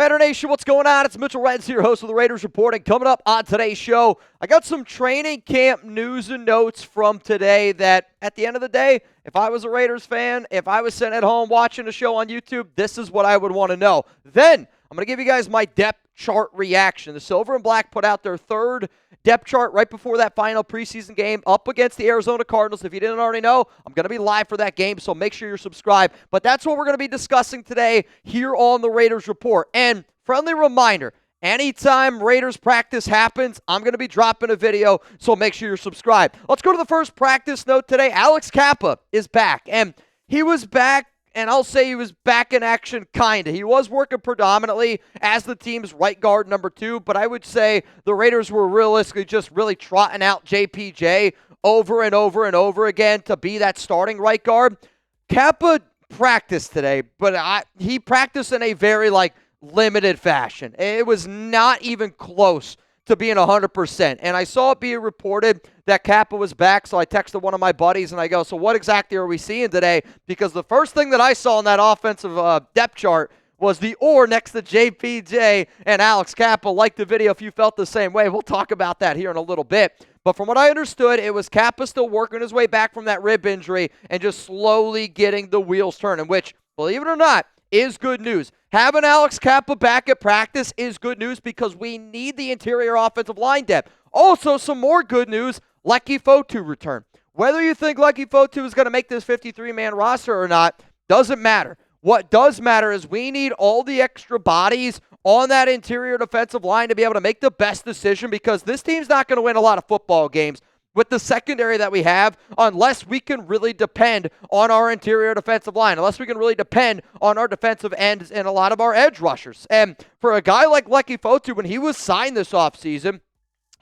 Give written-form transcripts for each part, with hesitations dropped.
Raider Nation, what's going on? It's Mitchell Renz here, host of the Raiders Report, and coming up on today's show, I got some training camp news and notes from today that, at the end of the day, if I was a Raiders fan, if I was sitting at home watching a show on YouTube, this is what I would want to know. Then, I'm going to give you guys my depth chart reaction. The Silver and Black put out their third depth chart right before that final preseason game up against the Arizona Cardinals. If you didn't already know, I'm going to be live for that game, so make sure you're subscribed. But that's what we're going to be discussing today here on the Raiders Report. And friendly reminder, anytime Raiders practice happens, I'm going to be dropping a video, so make sure you're subscribed. Let's go to the first practice note today. Alex Cappa is back, and he was back. And I'll say he was back in action, kind of. He was working predominantly as the team's right guard number 2, but I would say the Raiders were realistically just really trotting out JPJ over and over and over again to be that starting right guard. Cappa practiced today, but he practiced in a very, limited fashion. It was not even close to being 100%. And I saw it being reported that Cappa was back, so I texted one of my buddies and I go, so what exactly are we seeing today? Because the first thing that I saw in that offensive depth chart was the or next to JPJ and Alex Cappa. Like the video if you felt the same way. We'll talk about that here in a little bit. But from what I understood, it was Cappa still working his way back from that rib injury and just slowly getting the wheels turning, which, believe it or not, is good news. Having Alex Cappa back at practice is good news because we need the interior offensive line depth. Also, some more good news, Leki Fotu return. Whether you think Leki Fotu is going to make this 53-man roster or not, doesn't matter. What does matter is we need all the extra bodies on that interior defensive line to be able to make the best decision because this team's not going to win a lot of football games with the secondary that we have unless we can really depend on our interior defensive line, unless we can really depend on our defensive ends and a lot of our edge rushers. And for a guy like Leki Fotu, when he was signed this offseason,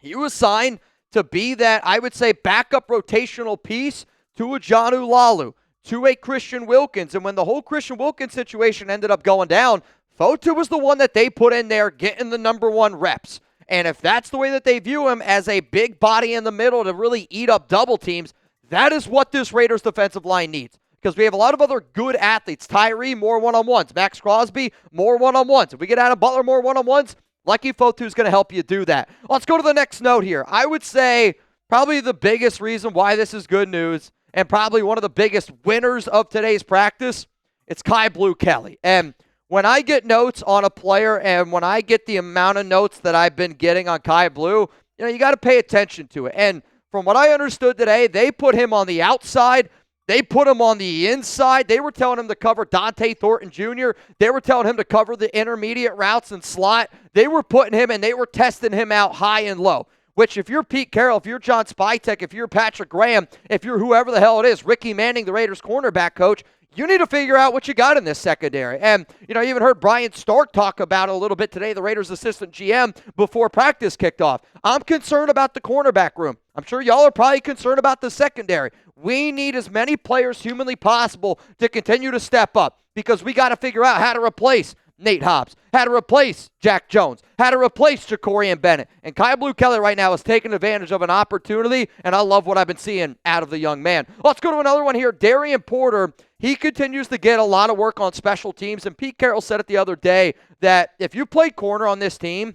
he was signed to be that, I would say, backup rotational piece to a Jonnu Lalu, to a Christian Wilkins. And when the whole Christian Wilkins situation ended up going down, Fotu was the one that they put in there getting the number 1 reps. And if that's the way that they view him as a big body in the middle to really eat up double teams, that is what this Raiders defensive line needs. Because we have a lot of other good athletes. Tyree, more one-on-ones. Max Crosby, more one-on-ones. If we get Adam Butler more one-on-ones, Leki Fotu is going to help you do that. Let's go to the next note here. I would say probably the biggest reason why this is good news and probably one of the biggest winners of today's practice, it's Kyu Blu Kelly. And when I get notes on a player and when I get the amount of notes that I've been getting on Kyu Blu, you got to pay attention to it. And from what I understood today, they put him on the outside. They put him on the inside. They were telling him to cover Dante Thornton Jr. They were telling him to cover the intermediate routes and slot. They were putting him and they were testing him out high and low. Which if you're Pete Carroll, if you're John Spytek, if you're Patrick Graham, if you're whoever the hell it is, Ricky Manning, the Raiders cornerback coach, you need to figure out what you got in this secondary. And, you even heard Brian Stark talk about it a little bit today, the Raiders assistant GM, before practice kicked off. I'm concerned about the cornerback room. I'm sure y'all are probably concerned about the secondary. We need as many players humanly possible to continue to step up because we got to figure out how to replace Nate Hobbs, how to replace Jack Jones, how to replace Jacorian Bennett. And Kyu Blu Kelly right now is taking advantage of an opportunity, and I love what I've been seeing out of the young man. Let's go to another one here. Darien Porter, he continues to get a lot of work on special teams, and Pete Carroll said it the other day that if you play corner on this team,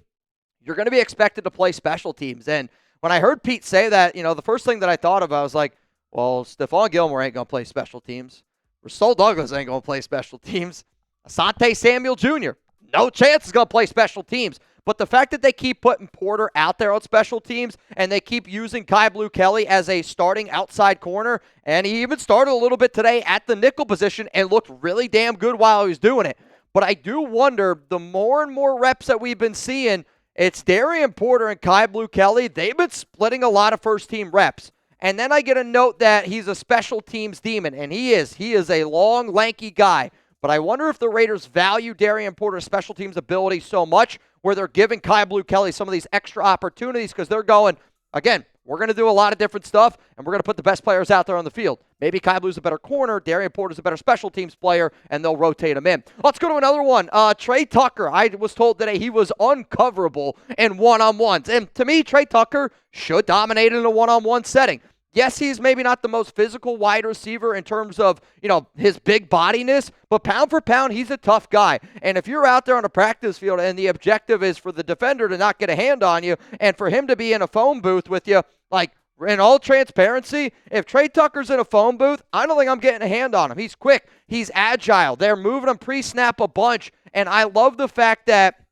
you're going to be expected to play special teams. And when I heard Pete say that, the first thing that I thought of, I was like, well, Stephon Gilmore ain't going to play special teams. Rasul Douglas ain't going to play special teams. Asante Samuel Jr., no chance is going to play special teams. But the fact that they keep putting Porter out there on special teams and they keep using Kyu Blu Kelly as a starting outside corner, and he even started a little bit today at the nickel position and looked really damn good while he was doing it. But I do wonder, the more and more reps that we've been seeing, it's Darien Porter and Kyu Blu Kelly. They've been splitting a lot of first-team reps. And then I get a note that he's a special teams demon, and he is. He is a long, lanky guy. But I wonder if the Raiders value Darien Porter's special teams ability so much where they're giving Kyu Blu Kelly some of these extra opportunities because they're going, again, we're going to do a lot of different stuff, and we're going to put the best players out there on the field. Maybe Kyu Blu's a better corner, Darien Porter's a better special teams player, and they'll rotate him in. Let's go to another one. Tre Tucker, I was told today he was uncoverable in one-on-ones. And to me, Tre Tucker should dominate in a one-on-one setting. Yes, he's maybe not the most physical wide receiver in terms of, his big bodiness, but pound for pound, he's a tough guy. And if you're out there on a practice field and the objective is for the defender to not get a hand on you and for him to be in a phone booth with you, like, in all transparency, if Tre Tucker's in a phone booth, I don't think I'm getting a hand on him. He's quick. He's agile. They're moving him pre-snap a bunch. And I love the fact that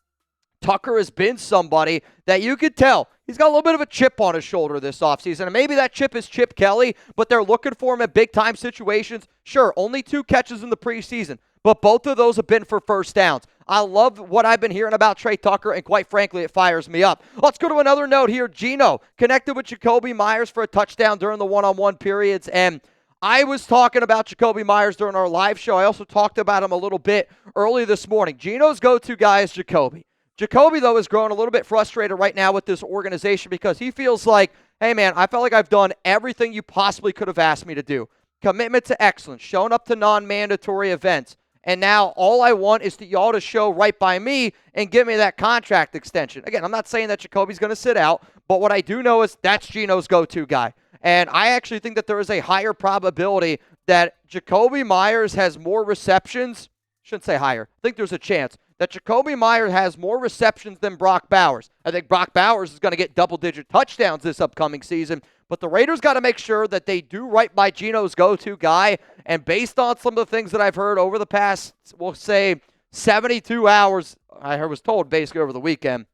Tucker has been somebody that you could tell he's got a little bit of a chip on his shoulder this offseason. And maybe that chip is Chip Kelly, but they're looking for him in big-time situations. Sure, only 2 catches in the preseason, but both of those have been for first downs. I love what I've been hearing about Tre Tucker, and quite frankly, it fires me up. Let's go to another note here. Geno connected with Jakobi Meyers for a touchdown during the one-on-one periods, and I was talking about Jakobi Meyers during our live show. I also talked about him a little bit early this morning. Geno's go-to guy is Jakobi. Jakobi, though, is growing a little bit frustrated right now with this organization because he feels like, hey, man, I felt like I've done everything you possibly could have asked me to do. Commitment to excellence, showing up to non-mandatory events. And now all I want is y'all to show right by me and give me that contract extension. Again, I'm not saying that Jakobi's going to sit out, but what I do know is that's Geno's go-to guy. And I actually think that there is a higher probability that Jakobi Meyers has more receptions. Shouldn't say higher. I think there's a chance that Jakobi Meyers has more receptions than Brock Bowers. I think Brock Bowers is going to get double-digit touchdowns this upcoming season, but the Raiders got to make sure that they do right by Geno's go-to guy, and based on some of the things that I've heard over the past, we'll say, 72 hours, I was told basically over the weekend,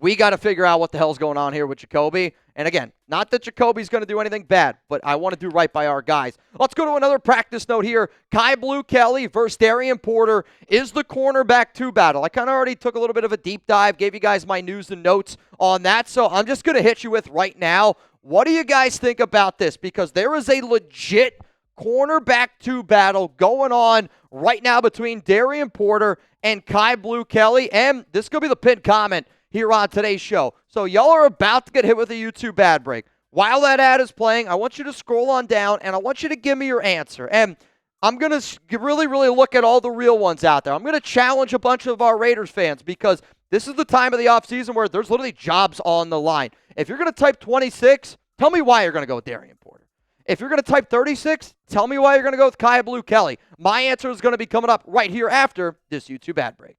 we got to figure out what the hell's going on here with Jakobi. And again, not that Jacoby's going to do anything bad, but I want to do right by our guys. Let's go to another practice note here. Kyu Blu Kelly versus Darien Porter is the cornerback 2 battle. I kind of already took a little bit of a deep dive, gave you guys my news and notes on that, so I'm just going to hit you with right now. What do you guys think about this? Because there is a legit cornerback 2 battle going on right now between Darien Porter and Kyu Blu Kelly, and this could be the pinned comment here on today's show. So y'all are about to get hit with a YouTube ad break. While that ad is playing, I want you to scroll on down, and I want you to give me your answer. And I'm going to really, really look at all the real ones out there. I'm going to challenge a bunch of our Raiders fans because this is the time of the offseason where there's literally jobs on the line. If you're going to type 26, tell me why you're going to go with Darien Porter. If you're going to type 36, tell me why you're going to go with Kyu Blu Kelly. My answer is going to be coming up right here after this YouTube ad break.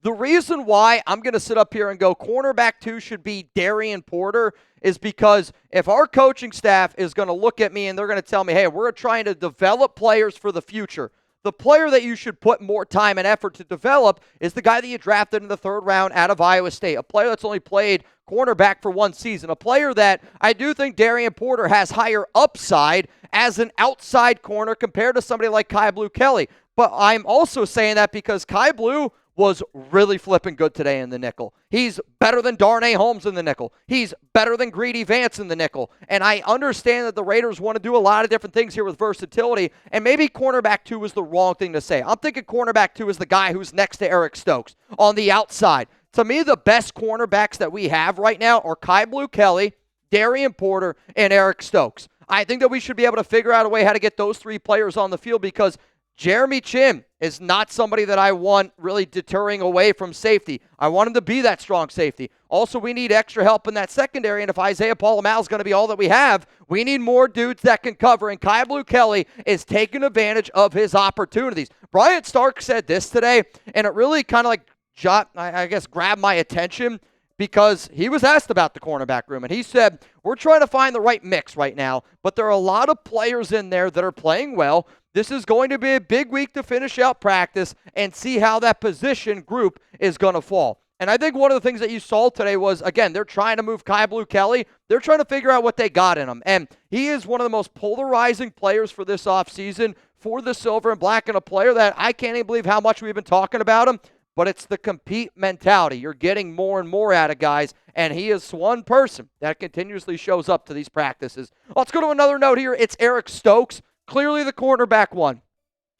The reason why I'm going to sit up here and go cornerback 2 should be Darien Porter is because if our coaching staff is going to look at me and they're going to tell me, hey, we're trying to develop players for the future, the player that you should put more time and effort to develop is the guy that you drafted in the 3rd round out of Iowa State, a player that's only played cornerback for 1 season, a player that I do think Darien Porter has higher upside as an outside corner compared to somebody like Kyu Blu Kelly. But I'm also saying that because Kyu Blu was really flipping good today in the nickel. He's better than Darnay Holmes in the nickel. He's better than Greedy Vance in the nickel. And I understand that the Raiders want to do a lot of different things here with versatility, and maybe cornerback 2 is the wrong thing to say. I'm thinking cornerback 2 is the guy who's next to Eric Stokes on the outside. To me, the best cornerbacks that we have right now are Kyu Blu Kelly, Darien Porter, and Eric Stokes. I think that we should be able to figure out a way how to get those 3 players on the field because Jeremy Chin is not somebody that I want really deterring away from safety. I want him to be that strong safety. Also, we need extra help in that secondary, and if Isaiah Palomalu is going to be all that we have, we need more dudes that can cover, and Kyu Blu Kelly is taking advantage of his opportunities. Bryant Stark said this today, and it really kind of grabbed my attention because he was asked about the cornerback room, and he said, we're trying to find the right mix right now, but there are a lot of players in there that are playing well. This is going to be a big week to finish out practice and see how that position group is going to fall. And I think one of the things that you saw today was, again, they're trying to move Kyu Blu Kelly. They're trying to figure out what they got in him. And he is one of the most polarizing players for this offseason for the Silver and Black, and a player that I can't even believe how much we've been talking about him. But it's the compete mentality. You're getting more and more out of guys, and he is one person that continuously shows up to these practices. Let's go to another note here. It's Eric Stokes. Clearly the cornerback 1.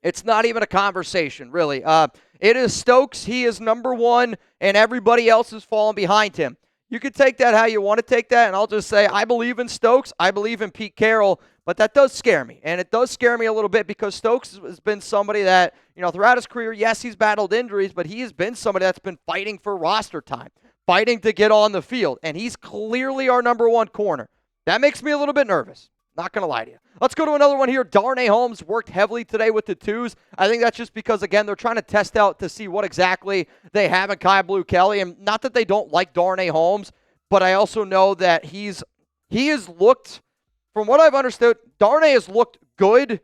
It's not even a conversation, really. It is Stokes. He is number 1, and everybody else is falling behind him. You can take that how you want to take that, and I'll just say I believe in Stokes. I believe in Pete Carroll, but that does scare me, and it does scare me a little bit because Stokes has been somebody that, throughout his career, yes, he's battled injuries, but he has been somebody that's been fighting for roster time, fighting to get on the field, and he's clearly our number 1 corner. That makes me a little bit nervous. Not going to lie to you. Let's go to another one here. Darnay Holmes worked heavily today with the twos. I think that's just because, again, they're trying to test out to see what exactly they have in Kyu Blu Kelly. And not that they don't like Darnay Holmes, but I also know that he has looked, from what I've understood, Darnay has looked good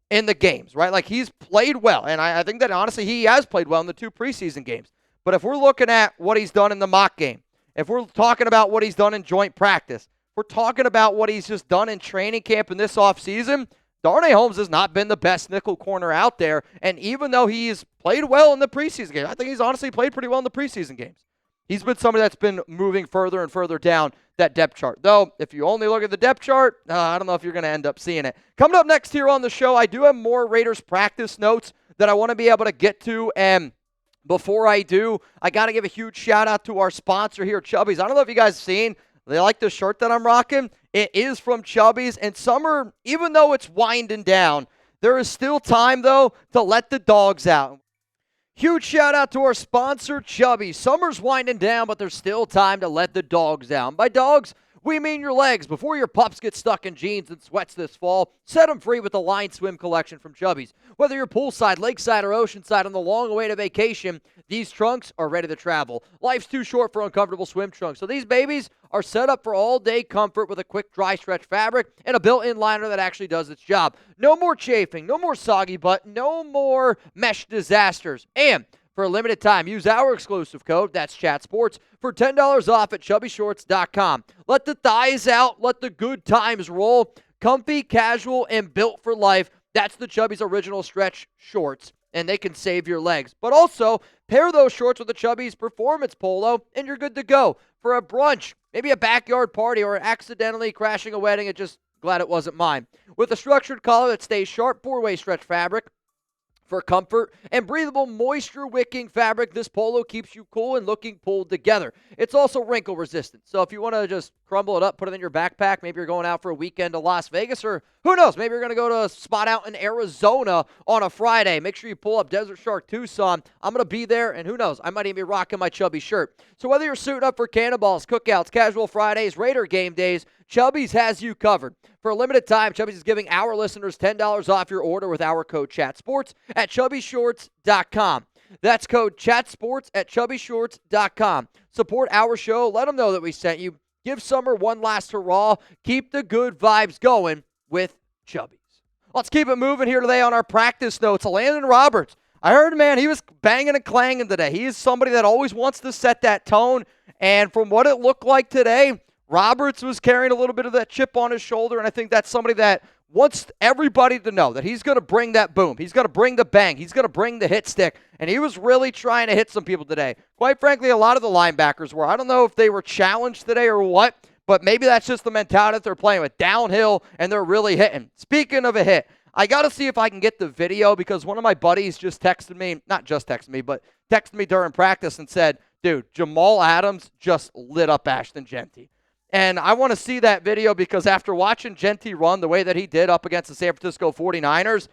in the games, right? Like, he's played well. And I think that, honestly, he has played well in the 2 preseason games. But if we're looking at what he's done in the mock game, if we're talking about what he's done in joint practice, we're talking about what he's just done in training camp in this offseason, Darnay Holmes has not been the best nickel corner out there. And even though he's played well in the preseason game, I think he's honestly played pretty well in the preseason games. He's been somebody that's been moving further and further down that depth chart. Though, if you only look at the depth chart, I don't know if you're going to end up seeing it. Coming up next here on the show, I do have more Raiders practice notes that I want to be able to get to. And before I do, I got to give a huge shout out to our sponsor here, Chubby's. I don't know if you guys have seen, they like the shirt that I'm rocking. It is from Chubby's. And summer, even though it's winding down, there is still time, though, to let the dogs out. Huge shout out to our sponsor, Chubby's. Summer's winding down, but there's still time to let the dogs out. And by dogs, we mean your legs. Before your pups get stuck in jeans and sweats this fall, set them free with the Line Swim collection from Chubby's. Whether you're poolside, lakeside, or oceanside on the long-awaited vacation, these trunks are ready to travel. Life's too short for uncomfortable swim trunks, so these babies are set up for all-day comfort with a quick dry stretch fabric and a built-in liner that actually does its job. No more chafing, no more soggy butt, no more mesh disasters. And for a limited time, use our exclusive code, that's ChatSports, for $10 off at chubbyshorts.com. Let the thighs out, let the good times roll. Comfy, casual, and built for life. That's the Chubby's original stretch shorts, and they can save your legs. But also, pair those shorts with the Chubby's Performance Polo, and you're good to go. For a brunch, maybe a backyard party, or accidentally crashing a wedding, and just glad it wasn't mine. With a structured collar that stays sharp, 4-way stretch fabric, for comfort and breathable moisture-wicking fabric, this polo keeps you cool and looking pulled together. It's also wrinkle-resistant, so if you want to just crumble it up, put it in your backpack, maybe you're going out for a weekend to Las Vegas, or who knows, maybe you're going to go to a spot out in Arizona on a Friday. Make sure you pull up Desert Shark Tucson. I'm going to be there, and who knows, I might even be rocking my Chubby shirt. So whether you're suiting up for cannonballs, cookouts, casual Fridays, Raider game days, Chubby's has you covered. For a limited time, Chubby's is giving our listeners $10 off your order with our code ChatSports at chubbyshorts.com. That's code ChatSports at chubbyshorts.com. Support our show. Let them know that we sent you. Give summer one last hurrah. Keep the good vibes going with Chubby's. Let's keep it moving here today on our practice notes. Landon Roberts. I heard, man, he was banging and clanging today. He is somebody that always wants to set that tone. And from what it looked like today, Roberts was carrying a little bit of that chip on his shoulder, and I think that's somebody that wants everybody to know that he's going to bring that boom. He's going to bring the bang. He's going to bring the hit stick, and he was really trying to hit some people today. Quite frankly, a lot of the linebackers were. I don't know if they were challenged today or what, but maybe that's just the mentality that they're playing with. Downhill, and they're really hitting. Speaking of a hit, I got to see if I can get the video because one of my buddies just texted me, not just texted me, but texted me during practice and said, dude, Jamal Adams just lit up Ashton Jeanty. And I want to see that video because after watching Jeanty run the way that he did up against the San Francisco 49ers,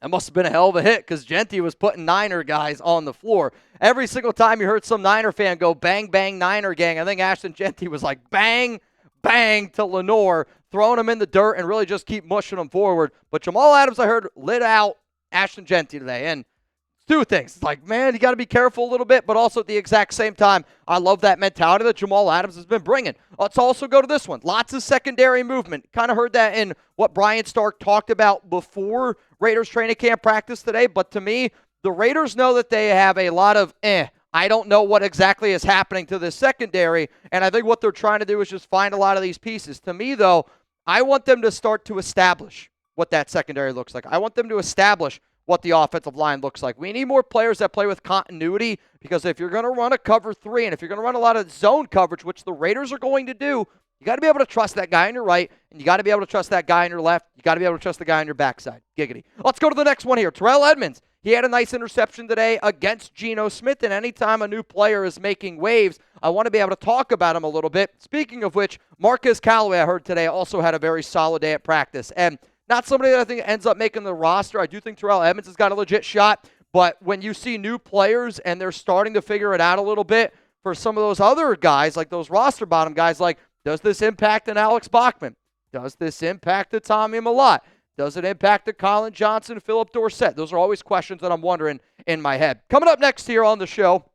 that must have been a hell of a hit because Jeanty was putting Niner guys on the floor. Every single time you heard some Niner fan go, bang, bang, Niner gang, I think Ashton Jeanty was like, bang, bang to Lenore, throwing him in the dirt and really just keep mushing him forward. But Jamal Adams, I heard, lit out Ashton Jeanty today. And two things. It's like, man, you got to be careful a little bit, but also at the exact same time, I love that mentality that Jamal Adams has been bringing. Let's also go to this one. Lots of secondary movement. Kind of heard that in what Brian Stark talked about before Raiders training camp practice today, but to me, the Raiders know that they have a lot of I don't know what exactly is happening to this secondary, and I think what they're trying to do is just find a lot of these pieces. To me, though, I want them to start to establish what that secondary looks like. I want them to establish what the offensive line looks like. We need more players that play with continuity because if you're going to run a cover 3 and if you're going to run a lot of zone coverage, which the Raiders are going to do, you got to be able to trust that guy on your right and you got to be able to trust that guy on your left. You got to be able to trust the guy on your backside. Giggity. Let's go to the next one here. Terrell Edmonds. He had a nice interception today against Geno Smith, and anytime a new player is making waves, I want to be able to talk about him a little bit. Speaking of which, Marquez Callaway, I heard today, also had a very solid day at practice. And not somebody that I think ends up making the roster. I do think Terrell Edmonds has got a legit shot, but when you see new players and they're starting to figure it out a little bit, for some of those other guys, like those roster bottom guys, like Does this impact an Alex Bachman? Does this impact the Tommy Millott? Does it impact the Colin Johnson, Philip Dorsett? Those are always questions that I'm wondering in my head. Coming up next here on the show,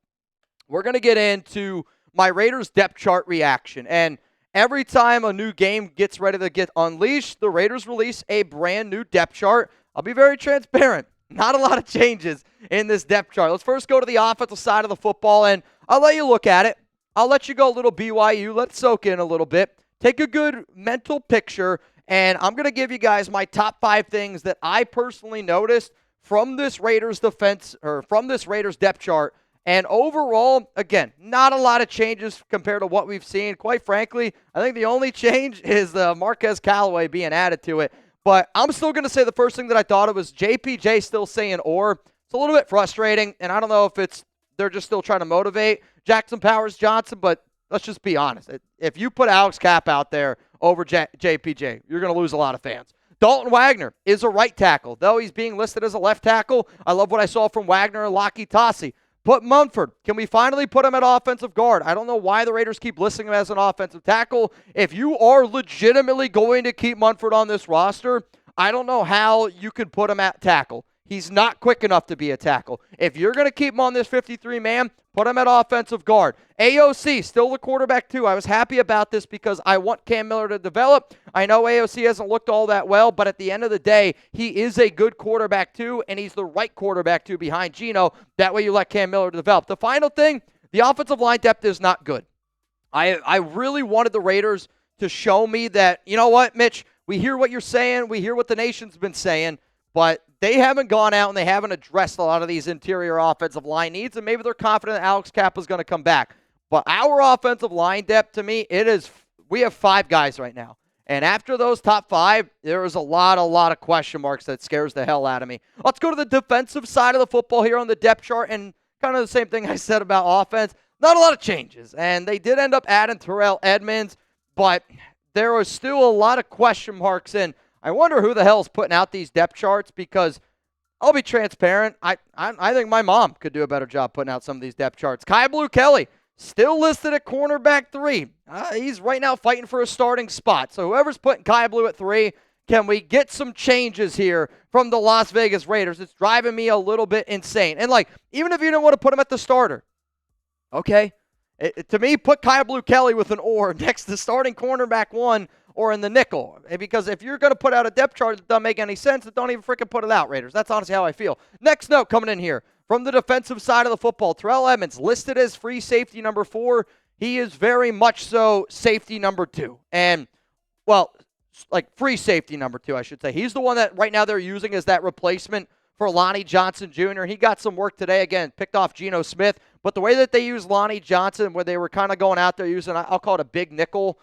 we're going to get into my Raiders depth chart reaction. And every time a new game gets ready to get unleashed, the Raiders release a brand new depth chart. I'll be very transparent. Not a lot of changes in this depth chart. Let's first go to the offensive side of the football, and I'll let you look at it. I'll let you go a little BYU. Let it soak in a little bit. Take a good mental picture, and I'm going to give you guys my top 5 things that I personally noticed from this Raiders defense, or from this Raiders depth chart. And overall, again, not a lot of changes compared to what we've seen. Quite frankly, I think the only change is the Marquez Callaway being added to it. But I'm still going to say the first thing that I thought of was JPJ still saying or. It's a little bit frustrating, and I don't know if they're just still trying to motivate Jackson Powers Johnson, but let's just be honest. If you put Alex Cappa out there over JPJ, you're going to lose a lot of fans. Dalton Wagner is a right tackle, though he's being listed as a left tackle. I love what I saw from Wagner and Laki Tassi. Put Munford. Can we finally put him at offensive guard? I don't know why the Raiders keep listing him as an offensive tackle. If you are legitimately going to keep Munford on this roster, I don't know how you can put him at tackle. He's not quick enough to be a tackle. If you're going to keep him on this 53-man, put him at offensive guard. AOC, still the quarterback too. I was happy about this because I want Cam Miller to develop. I know AOC hasn't looked all that well, but at the end of the day, he is a good quarterback too, and he's the right quarterback too behind Geno. That way you let Cam Miller develop. The final thing, the offensive line depth is not good. I really wanted the Raiders to show me that, you know what, Mitch, we hear what you're saying, we hear what the nation's been saying, but they haven't gone out and they haven't addressed a lot of these interior offensive line needs, and maybe they're confident that Alex Cappa is going to come back. But our offensive line depth, to me, we have 5 guys right now. And after those top 5, there is a lot of question marks that scares the hell out of me. Let's go to the defensive side of the football here on the depth chart, and kind of the same thing I said about offense. Not a lot of changes, and they did end up adding Terrell Edmonds, but there was still a lot of question marks, and I wonder who the hell is putting out these depth charts, because I'll be transparent. I think my mom could do a better job putting out some of these depth charts. Kyu Blu Kelly, still listed at cornerback 3. He's right now fighting for a starting spot. So whoever's putting Kyu Blu at 3, can we get some changes here from the Las Vegas Raiders? It's driving me a little bit insane. And, even if you didn't want to put him at the starter, okay, to me, put Kyu Blu Kelly with an or next to starting cornerback 1 or in the nickel. Because if you're going to put out a depth chart that doesn't make any sense, then don't even freaking put it out, Raiders. That's honestly how I feel. Next note coming in here. From the defensive side of the football, Terrell Edmonds listed as free safety number 4. He is very much so safety number 2. And, free safety number 2, I should say. He's the one that right now they're using as that replacement for Lonnie Johnson Jr. He got some work today. Again, picked off Geno Smith. But the way that they use Lonnie Johnson, where they were kind of going out there using, I'll call it a big nickel,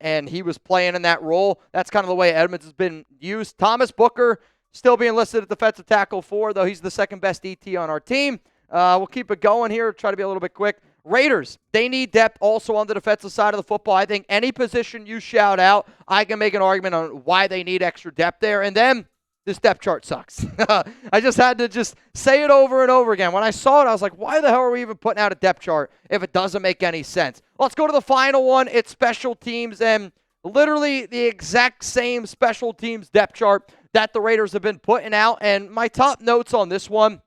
and he was playing in that role, that's kind of the way Edmonds has been used. Thomas Booker still being listed at defensive tackle 4, though he's the second best DT on our team. We'll keep it going here, try to be a little bit quick. Raiders, they need depth also on the defensive side of the football. I think any position you shout out, I can make an argument on why they need extra depth there. And then this depth chart sucks. I just had to say it over and over again. When I saw it, I was like, why the hell are we even putting out a depth chart if it doesn't make any sense? Let's go to the final one. It's special teams, and literally the exact same special teams depth chart that the Raiders have been putting out. And my top notes on this one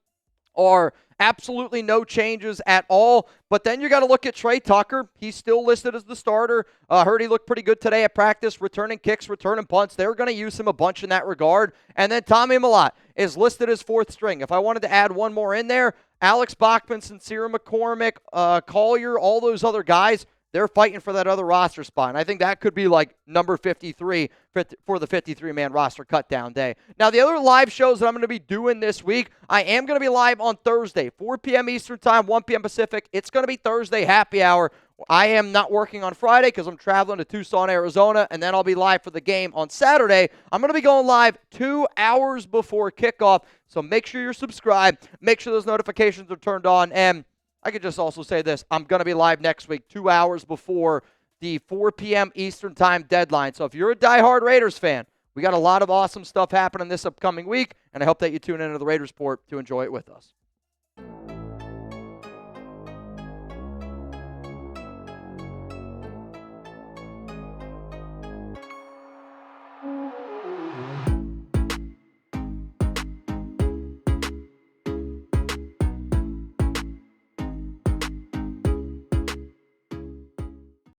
are absolutely no changes at all. But then you got to look at Tre Tucker. He's still listed as the starter. Heard he looked pretty good today at practice, returning kicks, returning punts. They're going to use him a bunch in that regard. And then Tommy Millott is listed as 4th string. If I wanted to add one more in there, Alex Bachman, Sincere McCormick, Collier, all those other guys, they're fighting for that other roster spot. And I think that could be number 53 for the 53-man roster cut-down day. Now, the other live shows that I'm going to be doing this week, I am going to be live on Thursday, 4 p.m. Eastern Time, 1 p.m. Pacific. It's going to be Thursday happy hour. I am not working on Friday because I'm traveling to Tucson, Arizona, and then I'll be live for the game on Saturday. I'm going to be going live 2 hours before kickoff, so make sure you're subscribed. Make sure those notifications are turned on, and I could just also say this. I'm going to be live next week 2 hours before the 4 p.m. Eastern Time deadline. So if you're a diehard Raiders fan, we got a lot of awesome stuff happening this upcoming week, and I hope that you tune into the Raiders Report to enjoy it with us.